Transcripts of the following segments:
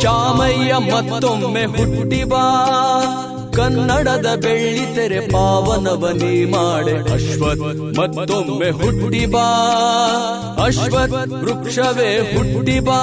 ಚಾಮಯ್ಯ ಮತ್ತೊಮ್ಮೆ ಹುಟ್ಟಿಬಾ, ಕನ್ನಡದ ಬೆಳ್ಳಿ ತೆರೆ ಪಾವನವನಿ ಮಾಡೆ. ಅಶ್ವಥ್ ಮತ್ತೊಮ್ಮೆ ಹುಟ್ಟಿಬಾ, ಅಶ್ವಥ್ ವೃಕ್ಷವೇ ಹುಟ್ಟಿಬಾ.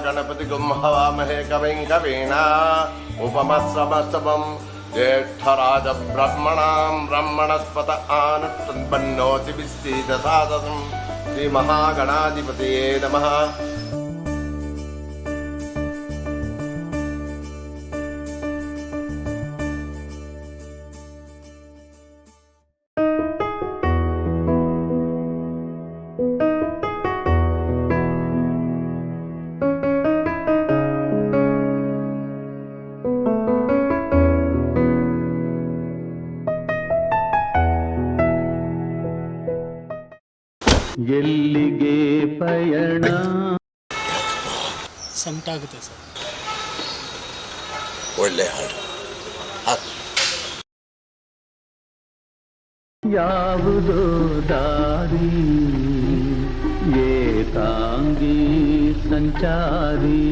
गणपतिगुं हवामहे कविं कवीना उपमस्रमस्तमं ज्येष्ठराज ब्रह्मणस्पत आनन्दन्नोति विश्रीदसादनं श्रीमहागणाधिपतये नमः. ಎಲ್ಲಿಗೆ ಪಯಣ ಸಂಟಾಗುತ್ತೆ ಸರ್. ಒಳ್ಳೆ ಹಾಡು. ಯಾವುದೋ ದಾರಿ ಏಕಾಂಗಿ ಸಂಚಾರಿ,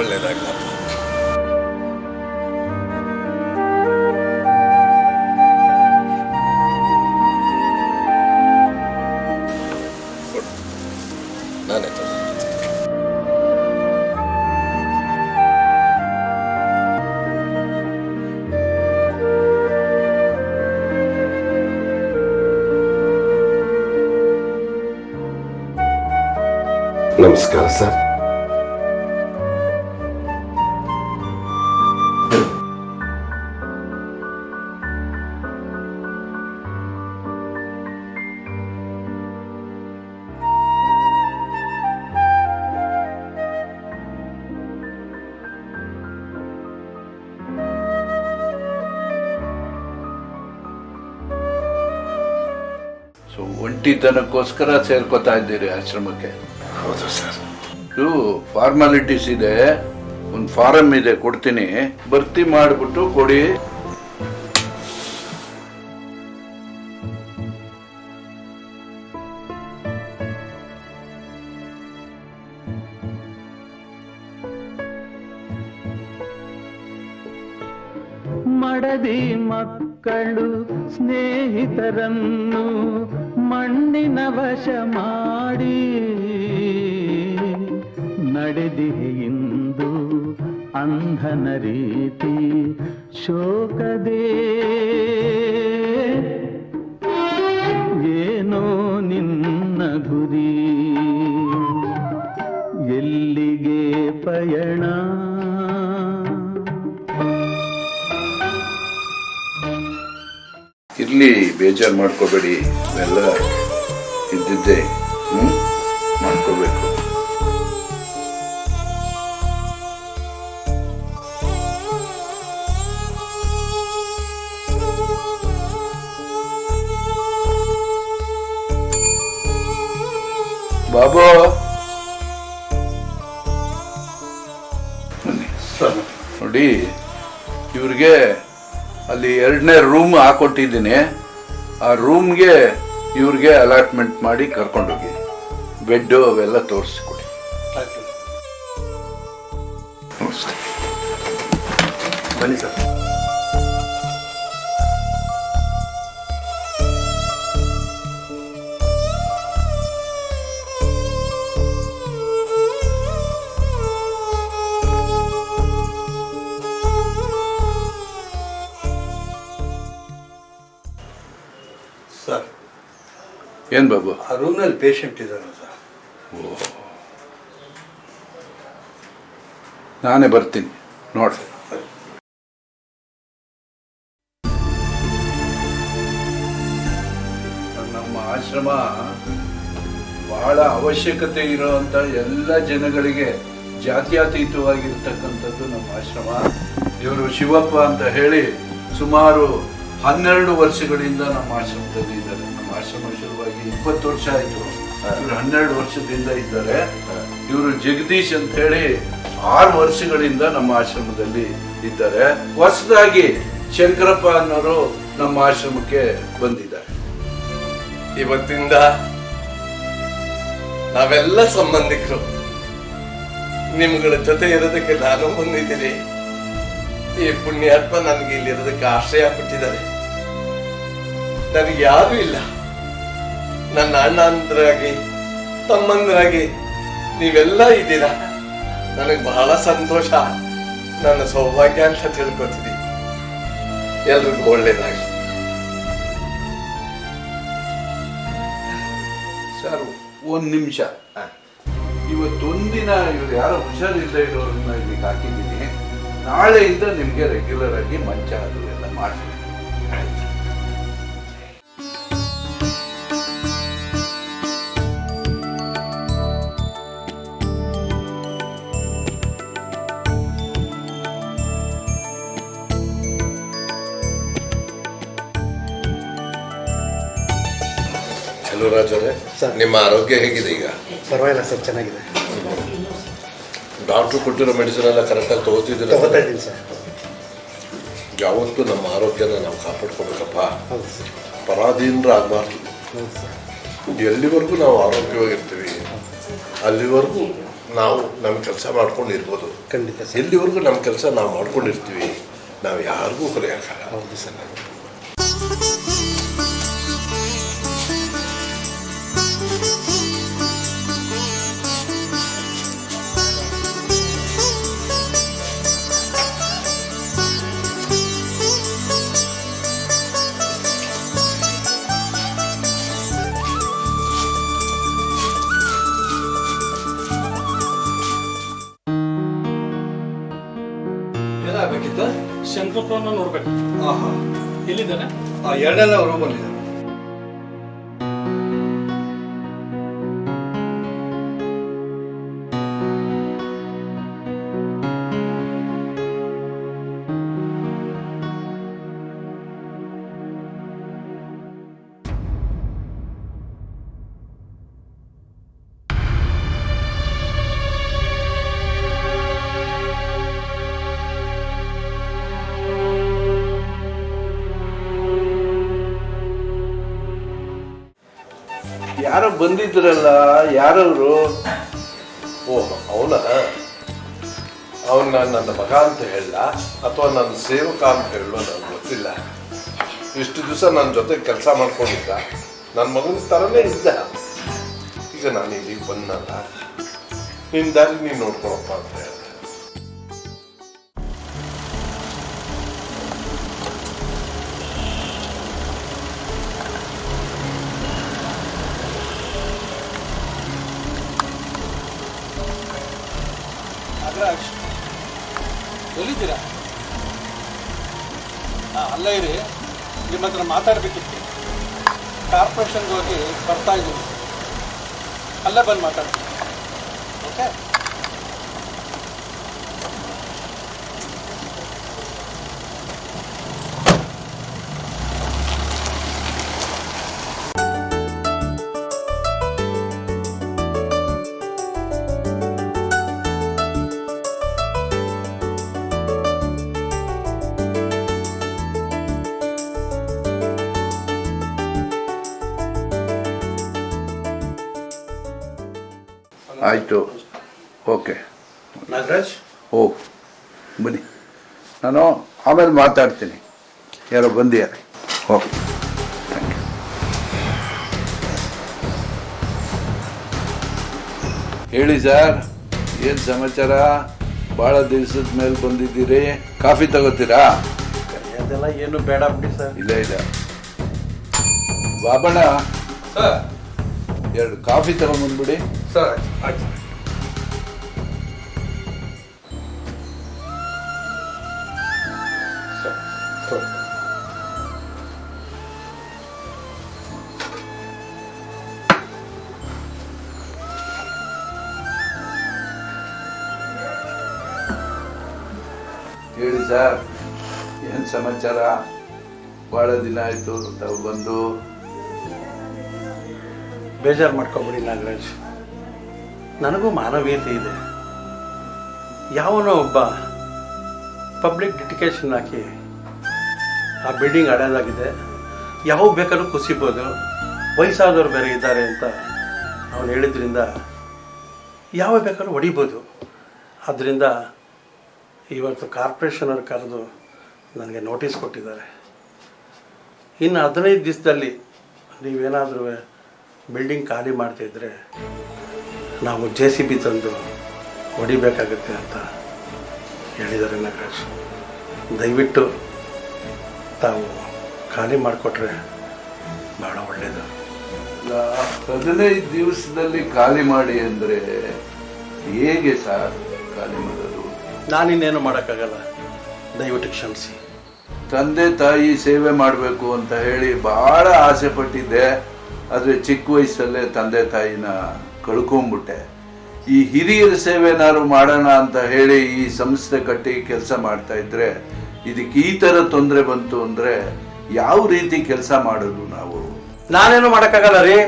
ಒಳ್ಳೆಯದಾಗಲಪ್ಪ. ನಾನೇ ನಮಸ್ಕಾರ ಸರ್. ಒಂಟಿತನಕ್ಕೋಸ್ಕರ ಸೇರ್ಕೋತಾ ಇದ್ದೀರಿ ಆಶ್ರಮಕ್ಕೆ? ಹೌದು ಸರ್. ಇದು ಫಾರ್ಮಾಲಿಟೀಸ್ ಇದೆ, ಒಂದು ಫಾರಂ ಇದೆ, ಕೊಡ್ತೀನಿ, ಭರ್ತಿ ಮಾಡಿಬಿಟ್ಟು ಕೊಡಿ. ಮಡದಿ ಮಕ್ಕಳು ಸ್ನೇಹಿತರನ್ನು ಮಣ್ಣಿನ ವಶ ಮಾಡಿ ನಡೆದಿದೆಯೆಂದು ಅಂಧನ ರೀತಿ ಶೋಕದೇ ಏನೋ ನಿನ್ನ ಗುರಿ, ಎಲ್ಲಿಗೆ ಪಯಣ? ಇರ್ಲಿ, ಬೇಜಾರು ಮಾಡ್ಕೋಬೇಡಿ. ಇವೆಲ್ಲ ಇದ್ದಿದ್ದೆ ಮಾಡ್ಕೋಬೇಕು. ಬಾಬು ನೋಡಿ, ಇವ್ರಿಗೆ ಅಲ್ಲಿ 2ನೇ ರೂಮ್ ಹಾಕೊಟ್ಟಿದ್ದೀನಿ. ಆ ರೂಮ್ಗೆ ಇವ್ರಿಗೆ ಅಲಾಟ್ಮೆಂಟ್ ಮಾಡಿ ಕರ್ಕೊಂಡೋಗಿ ಬೆಡ್ ಅವೆಲ್ಲ ತೋರಿಸ್ಕೊಡಿ. ಬನ್ನಿ ಸರ್. ಸರ್, ಏನ್ ಬಾಬು? ಆ ರೂಮ್ನಲ್ಲಿ ಪೇಷಂಟ್ ಇದ್ದಾರೆ ಸರ್. ನಾನೇ ಬರ್ತೀನಿ ನೋಡಿ. ನಮ್ಮ ಆಶ್ರಮ ಬಹಳ ಅವಶ್ಯಕತೆ ಇರೋಂಥ ಎಲ್ಲ ಜನಗಳಿಗೆ ಜಾತ್ಯತೀತವಾಗಿರ್ತಕ್ಕಂಥದ್ದು ನಮ್ಮ ಆಶ್ರಮ. ಇವರು ಶಿವಪ್ಪ ಅಂತ ಹೇಳಿ ಸುಮಾರು 12 ವರ್ಷಗಳಿಂದ ನಮ್ಮ ಆಶ್ರಮದಲ್ಲಿ ಇದ್ದಾರೆ. ನಮ್ಮ ಆಶ್ರಮ ಶುರುವಾಗಿ 20 ವರ್ಷ ಆಯ್ತು. ಇವರು 12 ವರ್ಷದಿಂದ ಇದ್ದಾರೆ. ಇವರು ಜಗದೀಶ್ ಅಂತ ಹೇಳಿ 6 ವರ್ಷಗಳಿಂದ ನಮ್ಮ ಆಶ್ರಮದಲ್ಲಿ ಇದ್ದಾರೆ. ಹೊಸದಾಗಿ ಶಂಕರಪ್ಪ ಅನ್ನೋರು ನಮ್ಮ ಆಶ್ರಮಕ್ಕೆ ಬಂದಿದ್ದಾರೆ. ಇವತ್ತಿಂದ ನಾವೆಲ್ಲ ಸಂಬಂಧಿಕರು. ನಿಮ್ಗಳ ಜೊತೆ ಇರೋದಕ್ಕೆ ನಾನು ಬಂದಿದ್ದೀನಿ. ಈ ಪುಣ್ಯಾತ್ಮ ನನಗೆ ಇಲ್ಲಿ ಇರೋದಕ್ಕೆ ಆಶ್ರಯ ಕೊಟ್ಟಿದ್ದಾರೆ. ನನಗೆ ಯಾರು ಇಲ್ಲ. ನನ್ನ ಅಣ್ಣಂದ್ರಾಗಿ ತಮ್ಮಂದ್ರಾಗಿ ನೀವೆಲ್ಲ ಇದ್ದೀರಾ. ನನಗೆ ಬಹಳ ಸಂತೋಷ, ನನ್ನ ಸೌಭಾಗ್ಯ ಅಂತ ತಿಳ್ಕೊತೀನಿ. ಎಲ್ರಿಗೂ ಒಳ್ಳೇದಾಗಲಿ. ಸರ್, 1 ನಿಮಿಷ. ಇವತ್ತೊಂದಿನ ಇವ್ರು ಯಾರೋ ಹುಷಾರಿಲ್ಲದೆ ಇರೋರನ್ನ ಇಲ್ಲಿಗೆ ಹಾಕಿದ್ದೀನಿ. ನಾಳೆಯಿಂದ ನಿಮ್ಗೆ ರೆಗ್ಯುಲರ್ ಆಗಿ ಮಂಚ ಅದು ಎಲ್ಲ ಮಾಡ್ತೀನಿ. ಚಲುವರಾಜ್ ಅವರೇ, ನಿಮ್ಮ ಆರೋಗ್ಯ ಹೇಗಿದೆ ಈಗ? ಪರವಾಗಿಲ್ಲ ಸರ್, ಚೆನ್ನಾಗಿದೆ. ಡಾಕ್ಟ್ರು ಕೊಟ್ಟಿರೋ ಮೆಡಿಸಿನ್ ಎಲ್ಲ ಕರೆಕ್ಟಾಗಿ ತಗೋತಾ ತಗೋತಿದ್ದೀರಾ? ಇದ್ದೀನಿ ಸರ್. ಯಾವತ್ತೂ ನಮ್ಮ ಆರೋಗ್ಯನ ನಾವು ಕಾಪಾಡ್ಕೋಬೇಕಪ್ಪ. ಹೌದು ಸರ್. ಪರಾಧೀನರು ಆಗಬಾರ್ದು. ಹೌದು ಸರ್. ಎಲ್ಲಿವರೆಗೂ ನಾವು ಆರೋಗ್ಯವಾಗಿರ್ತೀವಿ ಅಲ್ಲಿವರೆಗೂ ನಾವು ನಮ್ಮ ಕೆಲಸ ಮಾಡ್ಕೊಂಡು ಇರ್ಬೋದು. ಖಂಡಿತ ಸರ್. ಎಲ್ಲಿವರೆಗೂ ನಮ್ಮ ಕೆಲಸ ನಾವು ಮಾಡ್ಕೊಂಡಿರ್ತೀವಿ ನಾವು ಯಾರಿಗೂ ಹೊರೆಯೋಕ್ಕಾಗಲ್ಲ. ಹೌದು ಸರ್. ಏನಾಗಬೇಕಿತ್ತು? ಶಂಕರಪ್ಪನ ನೋಡ್ಬೇಕು. ಆಹಾ, ಎಲ್ಲಿದ್ದಾನೆ? 2ನೇ ರೂಮಲ್ಲಿದ್ದಾರೆ. ಯಾರೋ ಬಂದಿದ್ರಲ್ಲ, ಯಾರವರು? ಓಹ್, ಅವನ ನನ್ನ ಮಗ ಅಂತ ಹೇಳ ಅಥವಾ ನನ್ನ ಸೇವಕ ಅಂತ ಹೇಳೋ ನನಗೆ ಗೊತ್ತಿಲ್ಲ. ಇಷ್ಟು ದಿವಸ ನನ್ನ ಜೊತೆ ಕೆಲಸ ಮಾಡ್ಕೊಂಡಿದ್ದ, ನನ್ನ ಮಗನ ಥರನೇ ಇದ್ದ. ಈಗ ನಾನು ಇಲ್ಲಿಗೆ ಬಂದಲ್ಲ, ನಿನ್ನ ದಾರಿ ನೀನು ನೋಡ್ಕೊಳಪ್ಪ ಅಂತ ಹೇಳಿದೆ. ಎಲ್ಲಿದ್ದೀರಾ? ಅಲ್ಲ ಇರಿ, ನಿಮ್ಮ ಹತ್ರ ಮಾತಾಡಬೇಕಿತ್ತು. ಕಾರ್ಪೊರೇಷನ್ಗೆ ಹೋಗಿ ಬರ್ತಾ ಇದ್ದೀನಿ, ಅಲ್ಲೇ ಬಂದು ಮಾತಾಡ್ತೀನಿ. ಓಕೆ? ಆಯಿತು, ಓಕೆ. ನಾಗರಾಜ್, ಓ ಬನ್ನಿ, ನಾನು ಆಮೇಲೆ ಮಾತಾಡ್ತೀನಿ. ಯಾರೋ ಬಂದಿದ್ದಾರೆ. Okay, thank you. ಹೇಳಿ ಸರ್, ಏನು ಸಮಾಚಾರ? ಭಾಳ ದಿವಸದ ಮೇಲೆ ಬಂದಿದ್ದೀರಿ. ಕಾಫಿ ತಗೋತೀರಾ? ಅದೆಲ್ಲ ಏನು ಬೇಡ ಬಿಡಿ ಸರ್. ಇಲ್ಲ ಇಲ್ಲ, ಬಾಬಣ್ಣ ಸರ್ 2 ಕಾಫಿ ತಗೊಂಡ್ಬಂದ್ಬಿಡಿ. ಸರ್ ಆಯ್ತು. ಹೇಳಿ ಸರ್, ಏನು ಸಮಾಚಾರ? ಭಾಳ ದಿನ ಆಯಿತು ತಾವು ಬಂದು. ಬೇಜಾರು ಮಾಡ್ಕೊಬೇಡಿ ನಾಗರಾಜ್, ನನಗೂ ಮಾನವೀಯತೆ ಇದೆ. ಯಾವನೋ ಒಬ್ಬ ಪಬ್ಲಿಕ್ ಡಿಟಿಕೇಶನ್ ಹಾಕಿ ಆ ಬಿಲ್ಡಿಂಗ್ ಹಳೇದಾಗಿದೆ, ಯಾವ ಬೇಕಾದ್ರೂ ಕುಸಿಬೋದು, ವಯಸ್ಸಾದವ್ರು ಬೇರೆ ಇದ್ದಾರೆ ಅಂತ ಅವನು ಹೇಳಿದ್ರಿಂದ ಯಾವ ಬೇಕಾದ್ರೂ ಹೊಡಿಬೋದು. ಆದ್ದರಿಂದ ಇವತ್ತು ಕಾರ್ಪೊರೇಷನವ್ರು ಕರೆದು ನನಗೆ ನೋಟಿಸ್ ಕೊಟ್ಟಿದ್ದಾರೆ. ಇನ್ನು 15 ದಿವಸದಲ್ಲಿ ನೀವೇನಾದರೂ ಬಿಲ್ಡಿಂಗ್ ಖಾಲಿ ಮಾಡ್ತಾಯಿದ್ರೆ ನಾವು JCB ತಂದು ಹೊಡಿಬೇಕಾಗುತ್ತೆ ಅಂತ ಹೇಳಿದ್ದಾರೆ ನಾಗರಾಜ್. ದಯವಿಟ್ಟು ತಾವು ಖಾಲಿ ಮಾಡಿಕೊಟ್ರೆ ಭಾಳ ಒಳ್ಳೆಯದು. 15 ದಿವಸದಲ್ಲಿ ಖಾಲಿ ಮಾಡಿ ಅಂದರೆ ಹೇಗೆ ಸರ್ ಖಾಲಿ ಮಾಡೋದು? ನಾನಿನ್ನೇನು ಮಾಡೋಕ್ಕಾಗಲ್ಲ, ದಯವಿಟ್ಟು ಕ್ಷಮಿಸಿ. ತಂದೆ ತಾಯಿ ಸೇವೆ ಮಾಡಬೇಕು ಅಂತ ಹೇಳಿ ಬಹಳ ಆಸೆ ಪಟ್ಟಿದ್ದೆ. ಆದರೆ ಚಿಕ್ಕ ವಯಸ್ಸಲ್ಲೇ ತಂದೆ ತಾಯಿನ ಕಳ್ಕೊಂಡ್ಬಿಟ್ಟೆ. ಈ ಹಿರಿಯರ ಸೇವೆನಾರು ಮಾಡೋಣ ಅಂತ ಹೇಳಿ ಈ ಸಂಸ್ಥೆ ಕಟ್ಟಿ ಕೆಲಸ ಮಾಡ್ತಾ ಇದ್ರೆ ಇದಕ್ಕೆ ಈ ಥರ ತೊಂದರೆ ಬಂತು ಅಂದರೆ ಯಾವ ರೀತಿ ಕೆಲಸ ಮಾಡೋದು ನಾವು? ನಾನೇನು ಮಾಡೋಕ್ಕಾಗಲ್ಲ ರೀ.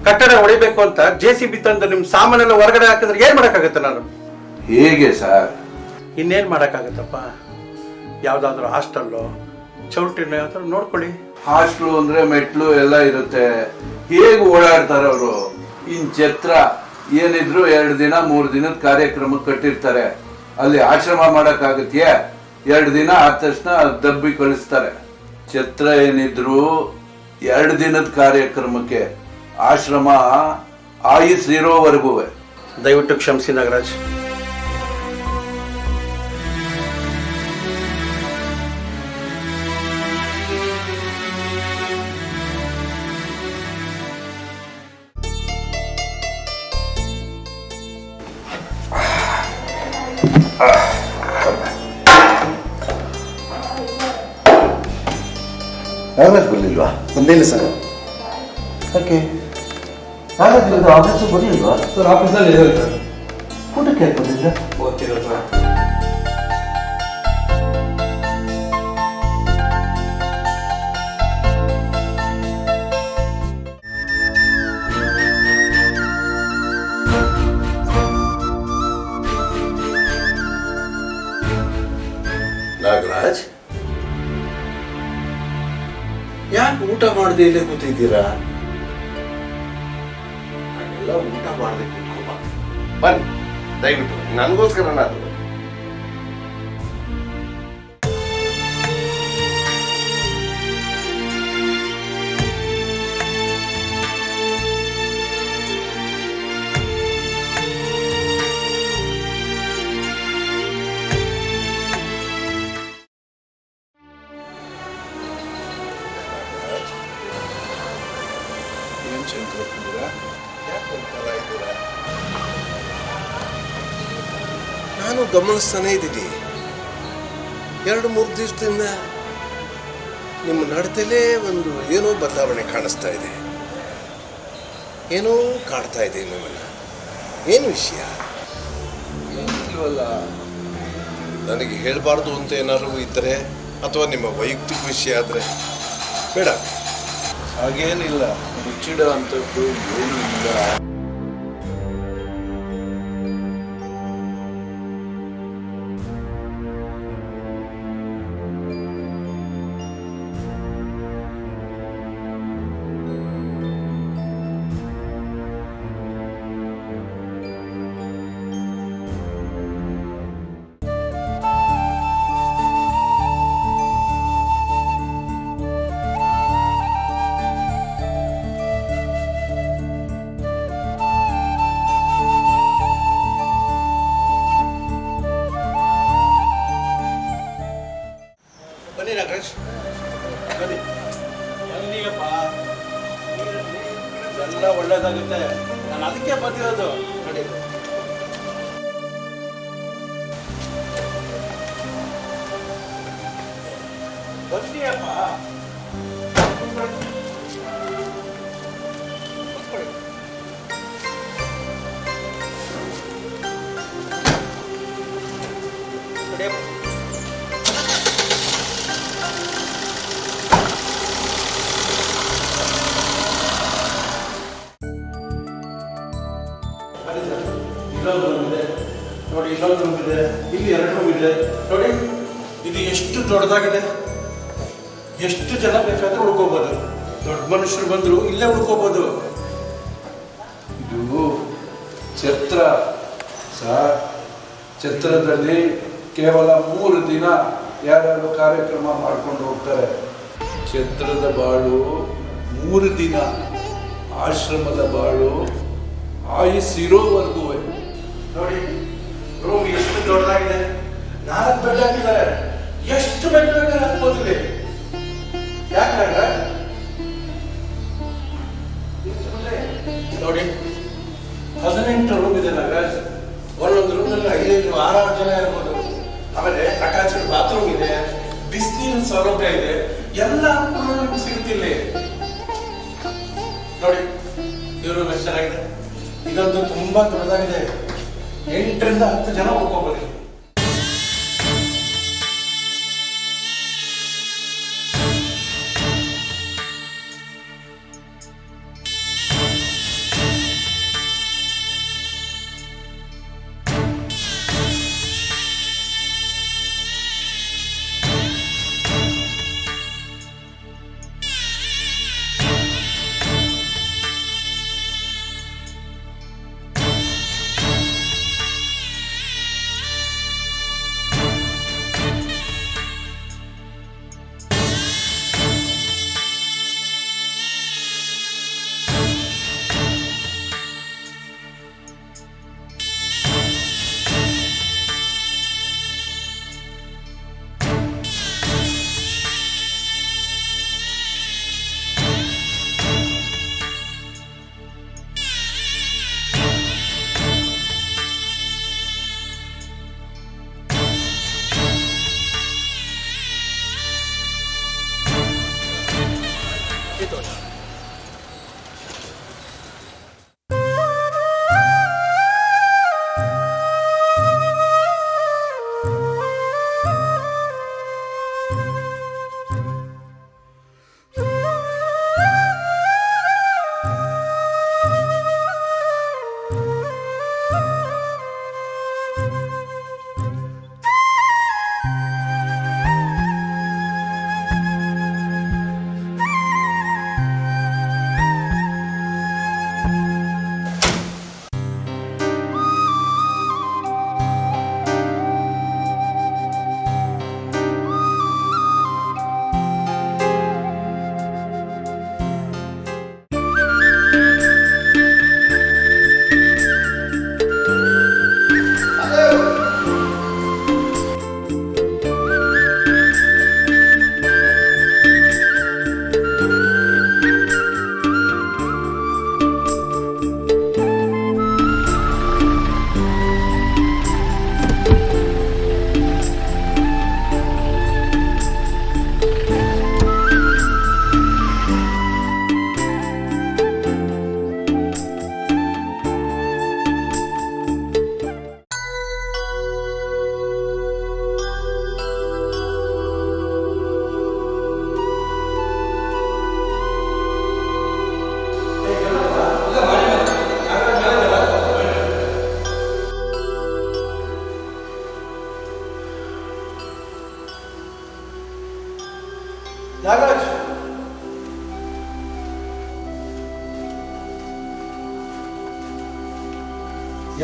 ಕಟ್ಟಡ ಹೊಡಿಬೇಕು ಅಂತ JCB ತಂದು ನಿಮ್ಮ ಸಾಮಾನೆಲ್ಲ ಹೊರಗಡೆ ಹಾಕಿದ್ರೆ ಏನು ಮಾಡೋಕ್ಕಾಗತ್ತೆ ನಾನು? ಹೇಗೆ ಸರ್? ಇನ್ನೇನು ಮಾಡೋಕ್ಕಾಗತ್ತಪ್ಪ? ಯಾವುದಾದ್ರೂ ಹಾಸ್ಟೆಲ್ಲು ಚೌಲ್ಟ್ರಿನೋ ಯಾವ್ದಾದ್ರು ನೋಡ್ಕೊಳ್ಳಿ. ಹಾಸ್ಟ್ಲು ಅಂದ್ರೆ ಮೆಟ್ಲು ಎಲ್ಲ ಇರುತ್ತೆ, ಹೇಗೆ ಓಡಾಡ್ತಾರೆ ಅವರು? ಇನ್ ಛತ್ರ ಏನಿದ್ರು 2 ದಿನ 3 ದಿನದ ಕಾರ್ಯಕ್ರಮಕ್ಕೆ ಕಟ್ಟಿರ್ತಾರೆ, ಅಲ್ಲಿ ಆಶ್ರಮ ಮಾಡಕ್ಕಾಗತ್ಯೆ? 2 ದಿನ ಆದ ತಕ್ಷಣ ದಬ್ಬಿ ಕಳಿಸ್ತಾರೆ. ಛತ್ರ ಏನಿದ್ರು 2 ದಿನದ ಕಾರ್ಯಕ್ರಮಕ್ಕೆ, ಆಶ್ರಮ ಆಯುಸ್ ಇರೋವರೆಗೂ. ದಯವಿಟ್ಟು ಕ್ಷಮಿಸಿ ನಾಗರಾಜ್. ನಾಗರಾಜ್ ಬರಲಿಲ್ವಾ? ಬಂದಿಲ್ಲ ಸರ್. ಓಕೆ, ನಾಗರಾಜ್ ಆಫೀಸು ಬರಲಿಲ್ವಾ? ಸರ್ ಆಫೀಸಲ್ಲಿ ಇದೆ ಸರ್. ಊಟಕ್ಕೆ ಯಾಕೆ ಬಂದಿಲ್ಲ? ಓದ್ತಿರೋ ಸರ್. ನಾಗರಾಜ್, ಯಾಕೆ ಊಟ ಮಾಡದೆ ಇಲ್ಲೇ ಕೂತಿದ್ದೀರಾ? ನಾನೆಲ್ಲ ಊಟ ಮಾಡದೆ ಕೂತ್ಕೊಬ. ಬನ್ನಿ, ದಯವಿಟ್ಟು ನನಗೋಸ್ಕರ ನಾನು. ನಾನು ಗಮನಿಸ್ತಾನೆ ಇದ್ದೀನಿ, 2-3 ದಿವಸದಿಂದ ನಿಮ್ಮ ನಡತೆಲೇ ಒಂದು ಏನೋ ಬದಲಾವಣೆ ಕಾಣಿಸ್ತಾ ಇದೆ. ಏನೋ ಕಾಡ್ತಾ ಇದೆ ನಿಮ್ಮನ್ನು. ಏನು ವಿಷಯ? ಇಲ್ವಲ್ಲ. ನನಗೆ ಹೇಳಬಾರ್ದು ಅಂತ ಏನಾದ್ರು ಇದ್ದರೆ ಅಥವಾ ನಿಮ್ಮ ವೈಯಕ್ತಿಕ ವಿಷಯ ಆದರೆ ಬೇಡ. ಹಾಗೇನಿಲ್ಲ, ಮುಚ್ಚಿಡೋ ಅಂಥದ್ದು ಏನೂ ಇಲ್ಲ. ಬನ್ನಿ ನಾಗರಾಜ್, ಬನ್ನಿ. ಎಲ್ಲ ಒಳ್ಳೇದಾಗುತ್ತೆ. ನಾನು ಅದಕ್ಕೆ ಬಂದಿರೋದು. ನೋಡಿ, ಬನ್ನಿಯಪ್ಪ. ಇಲ್ಲೊಂದು ರೂಮ್ ಇದೆ ನೋಡಿ, ಇಲ್ಲೊಂದು ರೂಮ್ ಇದೆ, ಇಲ್ಲಿ 2 ರೂಮ್ ಇದೆ ನೋಡಿ. ಇದು ಎಷ್ಟು ದೊಡ್ಡದಾಗಿದೆ. ಎಷ್ಟು ಜನ ಬೇಕಾದ್ರೆ ಉಳ್ಕೋಬಹುದು. ದೊಡ್ಡ ಮನುಷ್ಯರು ಬಂದ್ರು ಇಲ್ಲೇ ಉಳ್ಕೋಬಹುದು. ಇದು ಛತ್ರ ಸರ್. ಛತ್ರದಲ್ಲಿ ಕೇವಲ 3 ದಿನ ಯಾರ್ಯಾರು ಕಾರ್ಯಕ್ರಮ ಮಾಡ್ಕೊಂಡು ಹೋಗ್ತಾರೆ. ಛತ್ರದ ಬಾಳು 3 ದಿನ, ಆಶ್ರಮದ ಬಾಳು ಆಯುಸ್ಸಿರೋವರೆಗೂ. ನೋಡಿ, ರೂಮ್ ಎಷ್ಟು ದೊಡ್ಡದಾಗಿದೆ. 4 ಬೆಡ್ ಹಾಕಿದ್ದಾರೆ. ಎಷ್ಟು ಬೆಡ್ ಬೇಕಾದ್ರೆ ಹಾಕ್ಬೋದು ಇಲ್ಲಿ. ಯಾಕೆ ನೋಡಿ, 18 ರೂಮ್ ಇದೆ ನಾಗರಾಜ್. ಒಂದೊಂದು ರೂಮ್ನಲ್ಲಿ 5-6 ಜನ ಇರ್ಬೋದು. ಆಮೇಲೆ ಅಟ್ಯಾಚ್ಡ್ ಬಾತ್ರೂಮ್ ಇದೆ, ಬಿಸಿನೀರಿನ ಸೌಲಭ್ಯ ಇದೆ, ಎಲ್ಲ ಅನುಕೂಲಗಳು ಸಿಗುತ್ತಿಲ್ಲ. ನೋಡಿ, ಇವರು ಎಷ್ಟು ಚೆನ್ನಾಗಿದೆ. ಇದೊಂದು ತುಂಬಾ ದೊಡ್ಡದಾಗಿದೆ. 8ರಿಂದ 10 ಜನ ಉಳ್ಕೋಬಹುದು.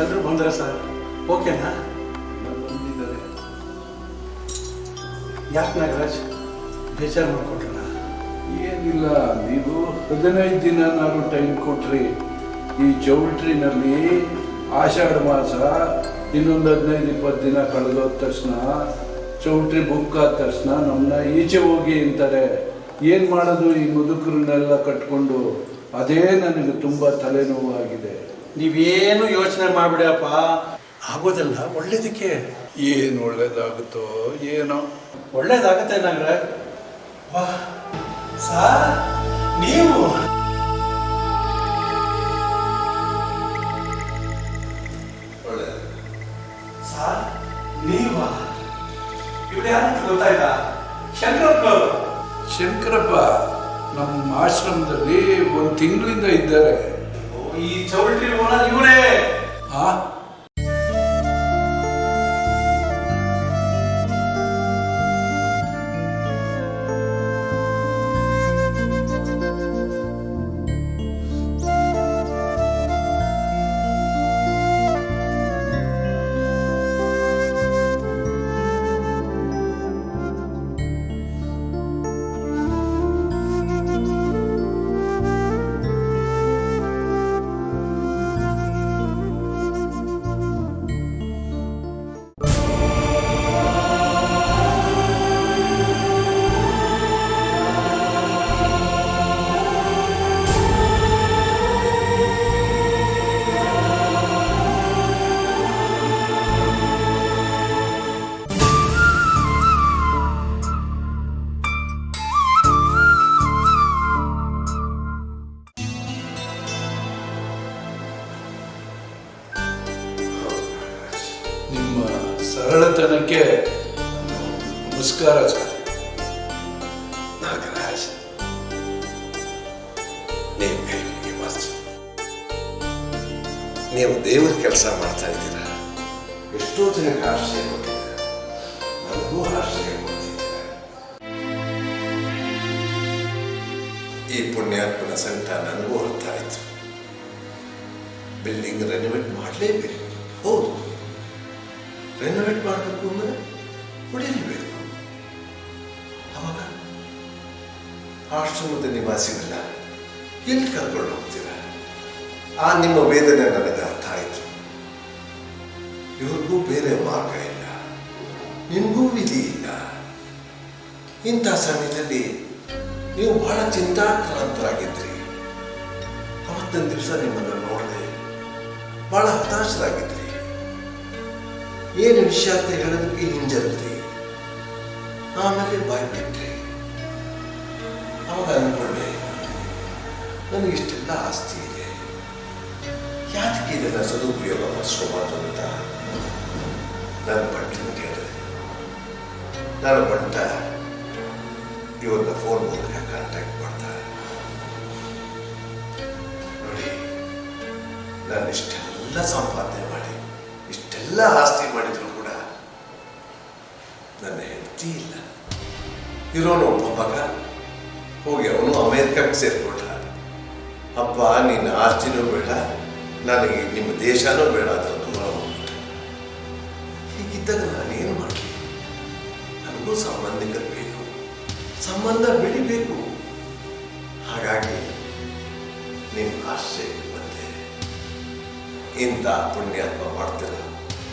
ಎಲ್ಲರೂ ಬಂದ್ರೆ ಸರ್ ಓಕೆನಾ? ಬಂದಿದ್ದಾರೆ. ಯಾಕೆ ನಾಗರಾಜ್ ಬೇಜಾರು ಮಾಡ್ಕೊಂಡ್ರಲ್ಲ? ಏನಿಲ್ಲ, ನೀವು 15 ದಿನ ನಾನು ಟೈಮ್ ಕೊಟ್ರಿ. ಈ ಚೌಲ್ಟ್ರಿನಲ್ಲಿ ಆಷಾಢ ಮಾಸ ಇನ್ನೊಂದು 15-20 ದಿನ ಕಳೆದೋದ ತಕ್ಷಣ ಚೌಲ್ಟ್ರಿ ಬುಕ್ ಆದ ತಕ್ಷಣ ನಮ್ಮನ್ನ ಈಚೆ ಹೋಗಿ ಅಂತಾರೆ. ಏನು ಮಾಡೋದು ಈ ಮುದುಕರನ್ನೆಲ್ಲ ಕಟ್ಕೊಂಡು? ಅದೇ ನನಗೆ ತುಂಬ ತಲೆನೋವಾಗಿದೆ. ನೀವೇನು ಯೋಚನೆ ಮಾಡ್ಬಿಡಪ್ಪ, ಆಗೋದಲ್ಲ ಒಳ್ಳೇದಕ್ಕೆ. ಏನು ಒಳ್ಳೇದಾಗುತ್ತೋ ಏನೋ. ಒಳ್ಳೇದಾಗತ್ತೆ ನಾಗರಾಜ್. ವಾ ಸಾರ್, ನೀವು ಒಳ್ಳೆ ಸಾರ್ ನೀವ ಇವ್ರು ಯಾರಂತ ಗೊತ್ತಾಯ್ತಾ? ಶಂಕರಪ್ಪನವರು. ಶಂಕರಪ್ಪ ನಮ್ಮ ಆಶ್ರಮದಲ್ಲಿ 1 ತಿಂಗಳಿಂದ ಇದ್ದಾರೆ. ಈ ಚೌಲ್ಟ್ರಿ ಓನರ್ ಇವರೇ. ಆ ನಿಮ್ಮ ಸರಳತನಕ್ಕೆ ನಮಸ್ಕಾರ ಸರ್. ನಾಗರಾಜ್, ನೀವು ಕೈ ಮುಗಿಬಾರ್ದು. ನೀವು ದೇವ್ರ ಕೆಲಸ ಮಾಡ್ತಾ ಇದ್ದೀರಾ. ಎಷ್ಟೋ ಜನಕ್ಕೆ ಆಶ್ರಯ ಕೊಟ್ಟಿದ್ದೀರಾ, ನನಗೂ ಆಶ್ರಯ ಕೊಡ್ತಿದ್ದೀರಾ. ಈ ಪುಣ್ಯಾತ್ಮನ ಸಂಕಟ ನನಗೂ ಅರ್ಥ ಆಯಿತು. ಬಿಲ್ಡಿಂಗ್ ರೆನೋವೇಟ್ ಮಾಡಲೇಬೇಕು. ಹೌದು, ರೆನೋವೇಟ್ ಮಾಡಬೇಕು ಅಂದರೆ ಹೊಡಿಲೇಬೇಕು. ಅವಾಗ ಆಶ್ರಮದ ನಿವಾಸಿಗಳನ್ನ ಎಲ್ಲಿ ಕರ್ಕೊಂಡು ಹೋಗ್ತೀರಾ? ಆ ನಿಮ್ಮ ವೇದನೆ ನನಗೆ ಅರ್ಥ ಆಯಿತು. ಇವ್ರಿಗೂ ಬೇರೆ ಮಾರ್ಗ ಇಲ್ಲ, ನಿಮಗೂ ವಿಧಿ ಇಲ್ಲ. ಇಂಥ ಸಮಯದಲ್ಲಿ ನೀವು ಬಹಳ ಚಿಂತಾಕ್ರಾಂತರಾಗಿದ್ರಿ. ಅವತ್ತೊಂದು ದಿವಸ ನಿಮ್ಮನ್ನು ನೋಡದೆ ಬಹಳ ಹತಾಶರಾಗಿದ್ರಿ. ಏನು ವಿಷಯ ಅಂತ ಹೇಳೋದಕ್ಕೆ ಹಿಂಜರಿದ್ರಿ. ಆಮೇಲೆ ಬಾಯ್ ಬಿಟ್ರಿ. ಅವಾಗ ಅಂದ್ಕೊಂಡೆ, ನನಗಿಷ್ಟೆಲ್ಲ ಆಸ್ತಿ ಇದೆ, ಯಾತಕ್ಕೆ ಇದನ್ನ ಸದುಪಯೋಗ ಮಾಡಿಸ್ಕೋಬಾರ್ದು ಅಂತ ನಾನು ಬಂಟನ ಕೇಳಿದೆ. ನಾನು ಬಂಟ ಇವ್ರನ್ನ ಫೋನ್ ಮೂಲಕ ಕಾಂಟ್ಯಾಕ್ಟ್ ಮಾಡ್ತಾರೆ. ನೋಡಿ, ನಾನು ಇಷ್ಟೆಲ್ಲ ಸಂಪಾದನೆ ಮಾಡಿ ಇಷ್ಟೆಲ್ಲ ಆಸ್ತಿ ಮಾಡಿದ್ರು ಕೂಡ ನನ್ನ ಹೆಂಡತಿ ಇಲ್ಲ. ಇರೋನು ಒಬ್ಬ ಮಗ, ಹೋಗಿ ಅವನು ಅಮೇರಿಕಕ್ಕೆ ಸೇರ್ಕೊಂಡ. ಅಪ್ಪ, ನಿನ್ನ ಆಸ್ತಿನೂ ಬೇಡ, ನನಗೆ ನಿಮ್ಮ ದೇಶನೂ ಬೇಡ ಅಂತ ದೂರ ಹೋಗ್ಬಿಟ್ಟ. ಹೀಗಿದ್ದಾಗ ನಾನೇನು ಮಾಡಲಿ? ನನಗೂ ಸಂಬಂಧಿಕರು ಬೇಕು, ಸಂಬಂಧ ಬೆಳಿಬೇಕು. ಹಾಗಾಗಿ ನಿಮ್ಮ ಆಶ್ರಯಕ್ಕೆ ಬಂದೆ. ಇಂಥ ಪುಣ್ಯಾತ್ಮ ಮಾಡ್ತಿಲ್ಲ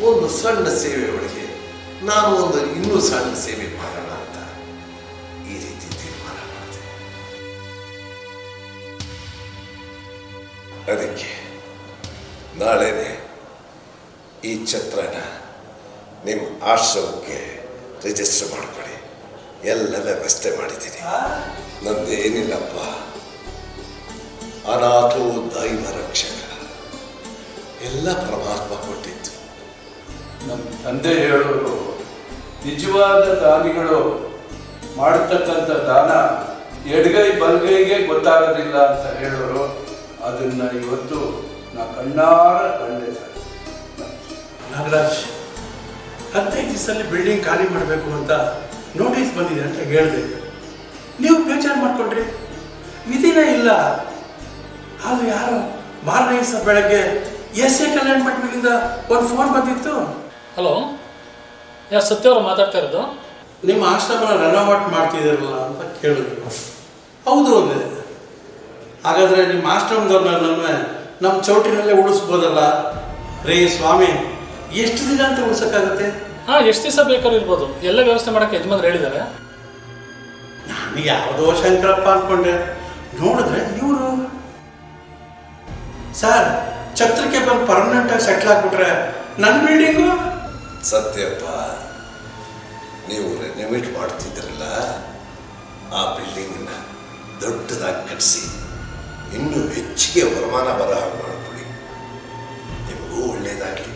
ಒಂದು ಸಣ್ಣ ಸೇವೆ ಒಳಗೆ ನಾನು ಒಂದು ಇನ್ನೂ ಸಣ್ಣ ಸೇವೆ ಮಾಡೋಣ ಅಂತ ಈ ರೀತಿ ತೀರ್ಮಾನ ಮಾಡಿದೆ. ಅದಕ್ಕೆ ನಾಳೆನೆ ಈ ಛತ್ರನ ನಿಮ್ಮ ಆಶ್ರಮಕ್ಕೆ ರಿಜಿಸ್ಟರ್ ಮಾಡಿಕೊಡಿ. ಎಲ್ಲ ವ್ಯವಸ್ಥೆ ಮಾಡಿದ್ದೀನಿ. ನಂದೇನಿಲ್ಲಪ್ಪ, ಅನಾಥೋ ದೈವ ರಕ್ಷಕ, ಎಲ್ಲ ಪರಮಾತ್ಮ ಕೊಟ್ಟಿತ್ತು. ನಮ್ಮ ತಂದೆ ಹೇಳೋರು, ನಿಜವಾದ ದಾನಿಗಳು ಮಾಡತಕ್ಕಂಥ ದಾನ ಎಡಗೈ ಬಲಗೈಗೆ ಗೊತ್ತಾಗೋದಿಲ್ಲ ಅಂತ ಹೇಳೋರು. ಅದನ್ನ ಇವತ್ತು ನಾ ಕಣ್ಣಾರ ಕಂಡೆ ಸರ್. ನಾಗರಾಜ್, 15 ದಿವಸದಲ್ಲಿ ಬಿಲ್ಡಿಂಗ್ ಖಾಲಿ ಮಾಡಬೇಕು ಅಂತ ನೋಟಿಸ್ ಬಂದಿದೆ ಅಂತ ಹೇಳಿದೆ. ನೀವು ಬೇಜಾರು ಮಾಡ್ಕೊಂಡ್ರಿ, ವಿಧಿನೇ ಇಲ್ಲ. ಆದ್ರೆ ಯಾರು ಮಾರನೇ ದಿವಸ ಬೆಳಗ್ಗೆ ಎಸ್ ಎ ಕಲ್ಯಾಣ ಮಂಟಪದಿಂದ ಒಂದು ಫೋನ್ ಬಂದಿತ್ತು. ಹಲೋ, ಯಾರು ಸತ್ಯವರು ಮಾತಾಡ್ತಾ ಇರೋದು? ನಿಮ್ಮ ಆಶ್ರಮನ ರೆನೋವೇಟ್ ಮಾಡ್ತಿದ್ದೀರಲ್ಲ ಅಂತ ಕೇಳಿದ್ರು. ಹೌದು ಅಂದೆ. ಹಾಗಾದರೆ ನಿಮ್ಮ ಆಶ್ರಮದವ್ರನ್ನ ನಮ್ಮ ಚೌಟಿನಲ್ಲೇ ಉಳಿಸ್ಬೋದಲ್ಲ? ರೇ ಸ್ವಾಮಿ, ಎಷ್ಟು ದಿನ ಅಂತ ಉಳಿಸೋಕ್ಕಾಗುತ್ತೆ? ಹಾಂ, ಎಷ್ಟು ದಿವಸ ಬೇಕಾದ್ರೂ ಇರ್ಬೋದು. ಎಲ್ಲ ವ್ಯವಸ್ಥೆ ಮಾಡೋಕ್ಕೆ ಯಜಮಾನ್ರು ಹೇಳಿದ್ದಾರೆ. ನನಗೆ ಯಾವುದೋ ಶಂಕರಪ್ಪ ಅಂದ್ಕೊಂಡೆ. ನೋಡಿದ್ರೆ ಇವರು ಸರ್ ಛತ್ರಕ್ಕೆ ಬಂದು ಪರ್ಮನೆಂಟಾಗಿ ಸೆಟ್ಲ್ ಆಗಿಬಿಟ್ರೆ ನನ್ನ ಬಿಲ್ಡಿಂಗು. ಸತ್ಯಪ್ಪ, ನೀವು ರೆನೋವೇಟ್ ಮಾಡ್ತಿದ್ರಲ್ಲ, ಆ ಬಿಲ್ಡಿಂಗನ್ನ ದೊಡ್ಡದಾಗಿ ಕಟ್ಟಿಸಿ ಇನ್ನೂ ಹೆಚ್ಚಿಗೆ ವರಮಾನ ಬರೋ ಹಾಗೆ ಮಾಡಿಕೊಡಿ. ನಿಮಗೂ ಒಳ್ಳೆಯದಾಗಲಿ.